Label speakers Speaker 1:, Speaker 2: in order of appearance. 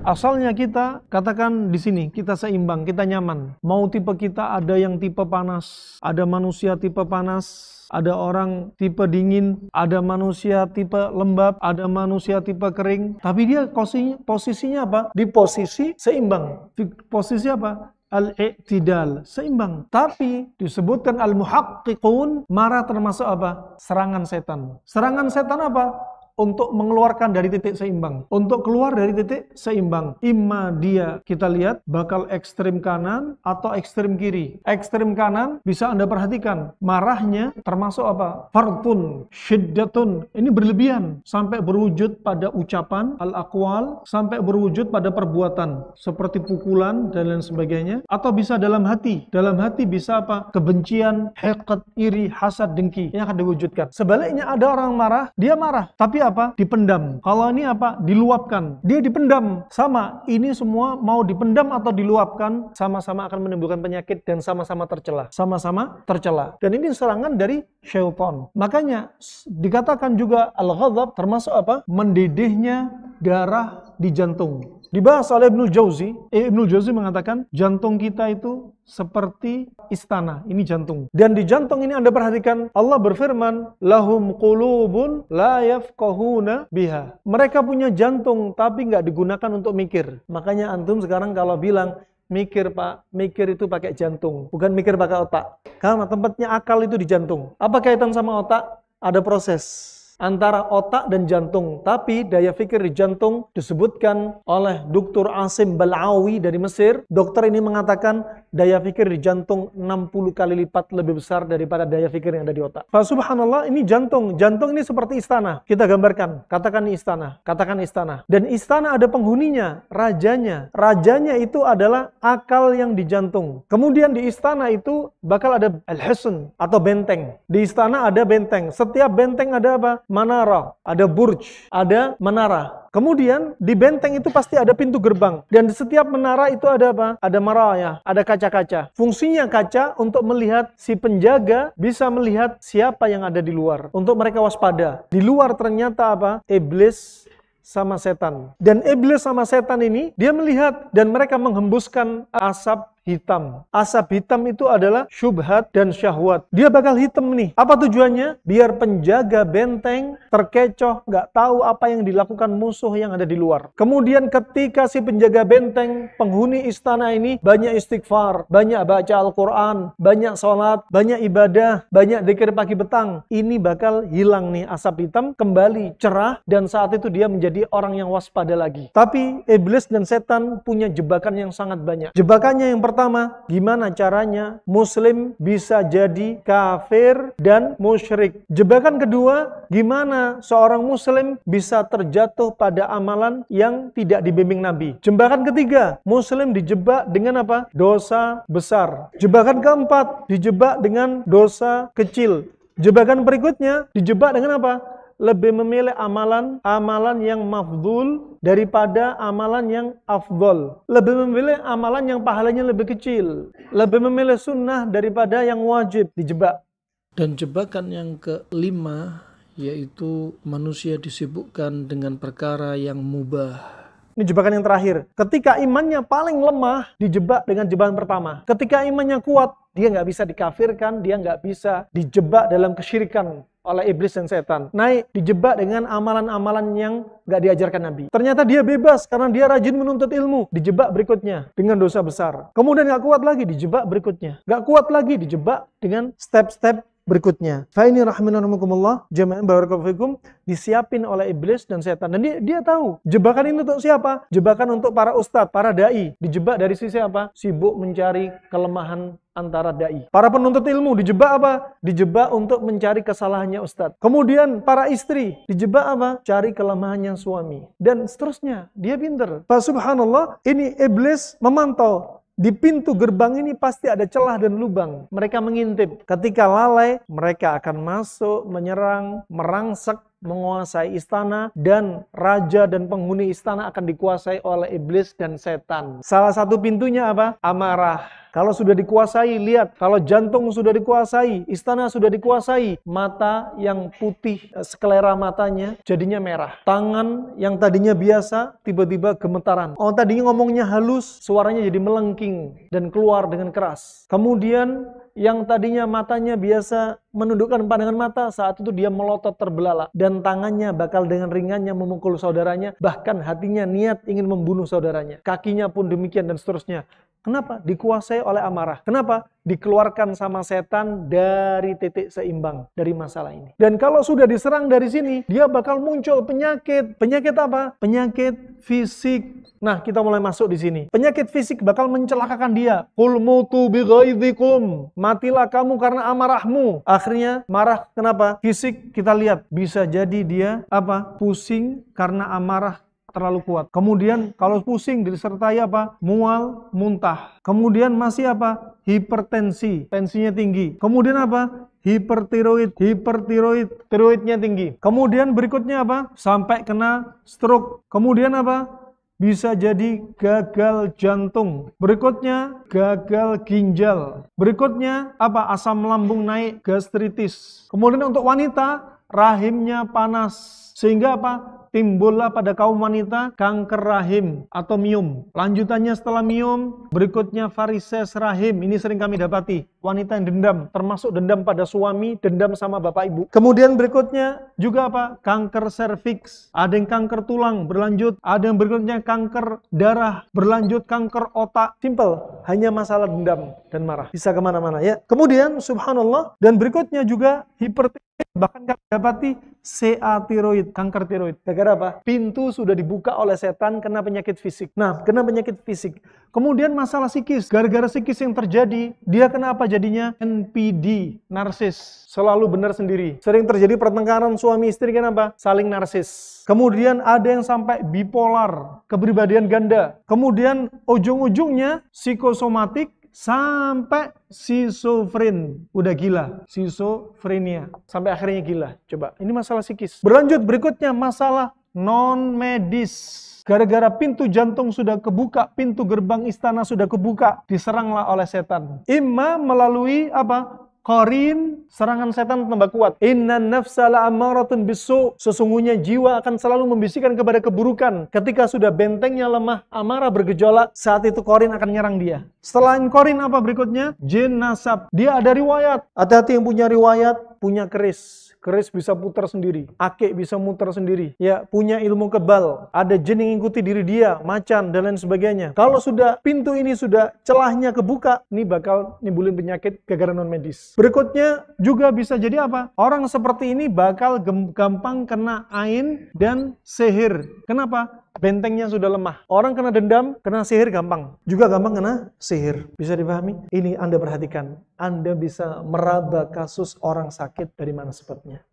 Speaker 1: Asalnya kita katakan di sini kita seimbang, kita nyaman. Mau tipe kita ada yang tipe panas, ada manusia tipe panas, ada orang tipe dingin, ada manusia tipe lembab, ada manusia tipe kering. Tapi dia posisinya apa? Di posisi seimbang. Di posisi apa? Al-i'tidal, seimbang. Tapi disebutkan al-muhaqqiqun, marah termasuk apa? Serangan setan. Serangan setan apa? Untuk mengeluarkan dari titik seimbang. Untuk keluar dari titik seimbang. Imma dia, kita lihat, bakal ekstrim kanan atau ekstrim kiri. Ekstrim kanan, bisa Anda perhatikan, marahnya termasuk apa? Fartun, syiddatun. Ini berlebihan. Sampai berwujud pada ucapan, al-aqwal, sampai berwujud pada perbuatan. Seperti pukulan dan lain sebagainya. Atau bisa dalam hati. Dalam hati bisa apa? Kebencian, hiqat, iri, hasad, dengki. Ini akan diwujudkan. Sebaliknya ada orang marah, dia marah. Tapi apa? Dipendam. Kalau ini apa? Diluapkan. Dia dipendam. Sama. Ini semua mau dipendam atau diluapkan, sama-sama akan menimbulkan penyakit dan sama-sama tercela. Sama-sama tercela. Dan ini serangan dari syaitan. Makanya dikatakan juga al-ghadab termasuk apa? Mendidihnya darah di jantung. Dibahas oleh Ibnul Jauzi. Ibnul Jauzi mengatakan jantung kita itu seperti istana. Ini jantung. Dan di jantung ini Anda perhatikan Allah berfirman, lahum qulubun la yafqahuna biha. Mereka punya jantung tapi nggak digunakan untuk mikir. Makanya antum sekarang kalau bilang mikir Pak, mikir itu pakai jantung, bukan mikir pakai otak. Karena tempatnya akal itu di jantung. Apa kaitan sama otak? Ada proses antara otak dan jantung. Tapi daya pikir di jantung disebutkan oleh Dr. Asim Bal'awi dari Mesir. Dokter ini mengatakan daya pikir di jantung 60 kali lipat lebih besar daripada daya pikir yang ada di otak. Subhanallah, ini jantung. Jantung ini seperti istana. Kita gambarkan. Katakan ini istana. Katakan istana. Dan istana ada penghuninya, rajanya. Rajanya itu adalah akal yang di jantung. Kemudian di istana itu bakal ada al-hisn atau benteng. Di istana ada benteng. Setiap benteng ada apa? Manara, ada burj, ada menara. Kemudian di benteng itu pasti ada pintu gerbang. Dan di setiap menara itu ada apa? Ada maraya, ada kaca-kaca. Fungsinya kaca untuk melihat si penjaga bisa melihat siapa yang ada di luar. Untuk mereka waspada. Di luar ternyata apa? Iblis sama setan. Dan iblis sama setan ini dia melihat dan mereka menghembuskan asap hitam. Asap hitam itu adalah syubhat dan syahwat. Dia bakal hitam nih. Apa tujuannya? Biar penjaga benteng terkecoh, nggak tahu apa yang dilakukan musuh yang ada di luar. Kemudian ketika si penjaga benteng, penghuni istana ini banyak istighfar, banyak baca Al-Quran, banyak sholat, banyak ibadah, banyak dzikir pagi petang. Ini bakal hilang nih asap hitam, kembali cerah, dan saat itu dia menjadi orang yang waspada lagi. Tapi iblis dan setan punya jebakan yang sangat banyak. Jebakannya yang pertama, gimana caranya muslim bisa jadi kafir dan musyrik. Jebakan kedua, gimana seorang muslim bisa terjatuh pada amalan yang tidak dibimbing Nabi. Jebakan ketiga, muslim dijebak dengan apa? Dosa besar. Jebakan keempat, dijebak dengan dosa kecil. Jebakan berikutnya, dijebak dengan apa? Lebih memilih amalan yang mafdul daripada amalan yang afdol. Lebih memilih amalan yang pahalanya lebih kecil. Lebih memilih sunnah daripada yang wajib, dijebak. Dan jebakan yang kelima, yaitu manusia disibukkan dengan perkara yang mubah. Ini jebakan yang terakhir. Ketika imannya paling lemah, dijebak dengan jebakan pertama. Ketika imannya kuat, dia nggak bisa dikafirkan, dia nggak bisa dijebak dalam kesyirikan oleh iblis dan setan. Naik, dijebak dengan amalan-amalan yang nggak diajarkan Nabi. Ternyata dia bebas karena dia rajin menuntut ilmu. Dijebak berikutnya dengan dosa besar. Kemudian nggak kuat lagi, dijebak berikutnya. Nggak kuat lagi, dijebak dengan step-step berikutnya. Fa ini rahimanakumullah, jamaah barakallahu fikum, disiapin oleh iblis dan setan. Dan dia tahu jebakan ini untuk siapa? Jebakan untuk para ustadz, para dai. Dijebak dari sisi apa? Sibuk mencari kelemahan antara dai. Para penuntut ilmu dijebak apa? Dijebak untuk mencari kesalahannya ustadz. Kemudian para istri dijebak apa? Cari kelemahannya suami. Dan seterusnya. Dia pinter. Fa subhanallah, ini iblis memantau. Di pintu gerbang ini pasti ada celah dan lubang. Mereka mengintip. Ketika lalai, mereka akan masuk, menyerang, merangsek menguasai istana, dan raja dan penghuni istana akan dikuasai oleh iblis dan setan. Salah satu pintunya apa? Amarah. Kalau sudah dikuasai, lihat, kalau jantung sudah dikuasai, istana sudah dikuasai, mata yang putih, selera matanya jadinya merah. Tangan yang tadinya biasa, tiba-tiba gemetaran. Oh, tadinya ngomongnya halus, suaranya jadi melengking dan keluar dengan keras. Kemudian yang tadinya matanya biasa menundukkan pandangan mata, saat itu dia melotot terbelalak. Dan tangannya bakal dengan ringannya memukul saudaranya, bahkan hatinya niat ingin membunuh saudaranya. Kakinya pun demikian dan seterusnya. Kenapa? Dikuasai oleh amarah. Kenapa? Dikeluarkan sama setan dari titik seimbang dari masalah ini. Dan kalau sudah diserang dari sini, dia bakal muncul penyakit. Penyakit apa? Penyakit fisik. Nah, kita mulai masuk di sini. Penyakit fisik bakal mencelakakan dia. Qul mutu bighaidhikum. Matilah kamu karena amarahmu. Akhirnya marah. Kenapa? Fisik kita lihat bisa jadi dia apa? Pusing karena amarah terlalu kuat. Kemudian kalau pusing disertai apa? Mual, muntah. Kemudian masih apa? Hipertensi, tensinya tinggi. Kemudian apa? Hipertiroid, tiroidnya tinggi. Kemudian berikutnya apa? Sampai kena stroke. Kemudian apa? Bisa jadi gagal jantung. Berikutnya gagal ginjal. Berikutnya apa? Asam lambung naik, gastritis. Kemudian untuk wanita, rahimnya panas. Sehingga apa? Timbullah pada kaum wanita kanker rahim atau miom. Lanjutannya setelah miom, berikutnya varises rahim. Ini sering kami dapati. Wanita yang dendam, termasuk dendam pada suami, dendam sama bapak ibu. Kemudian berikutnya juga apa? Kanker serviks. Ada yang kanker tulang berlanjut, ada yang berikutnya kanker darah berlanjut, kanker otak. Simple, hanya masalah dendam dan marah. Bisa kemana-mana ya. Kemudian subhanallah, dan berikutnya juga hipertensi. Bahkan kami dapati CA tiroid, kanker tiroid. Gara-gara apa? Pintu sudah dibuka oleh setan kena penyakit fisik. Nah, kena penyakit fisik. Kemudian masalah psikis. Gara-gara psikis yang terjadi, dia kena apa jadinya? NPD, narsis. Selalu benar sendiri. Sering terjadi pertengkaran suami istri, kenapa? Saling narsis. Kemudian ada yang sampai bipolar, kepribadian ganda. Kemudian ujung-ujungnya psikosomatik, sampai schizofren, udah gila, schizofrenia, sampai akhirnya gila. Coba, ini masalah psikis. Berlanjut berikutnya masalah non medis. Gara-gara pintu jantung sudah kebuka, pintu gerbang istana sudah kebuka, diseranglah oleh setan. Imma melalui apa? Qarin, serangan setan tambah kuat. Inna nafsa la'ammaratun bisu. Sesungguhnya jiwa akan selalu membisikkan kepada keburukan. Ketika sudah bentengnya lemah, amarah bergejolak, saat itu Qarin akan nyerang dia. Selain Qarin apa berikutnya? Jin nasab. Dia ada riwayat. Hati-hati yang punya riwayat, punya keris. Keris bisa putar sendiri. Akik bisa muter sendiri. Ya, punya ilmu kebal. Ada jin yang ikuti diri dia, macan, dan lain sebagainya. Kalau sudah pintu ini sudah celahnya kebuka, ini bakal nimbulin penyakit gara-gara non medis. Berikutnya juga bisa jadi apa? Orang seperti ini bakal gampang kena ain dan sihir. Kenapa? Bentengnya sudah lemah. Orang kena dendam, kena sihir gampang. Juga gampang kena sihir. Bisa dipahami? Ini Anda perhatikan. Anda bisa meraba kasus orang sakit dari mana sebabnya.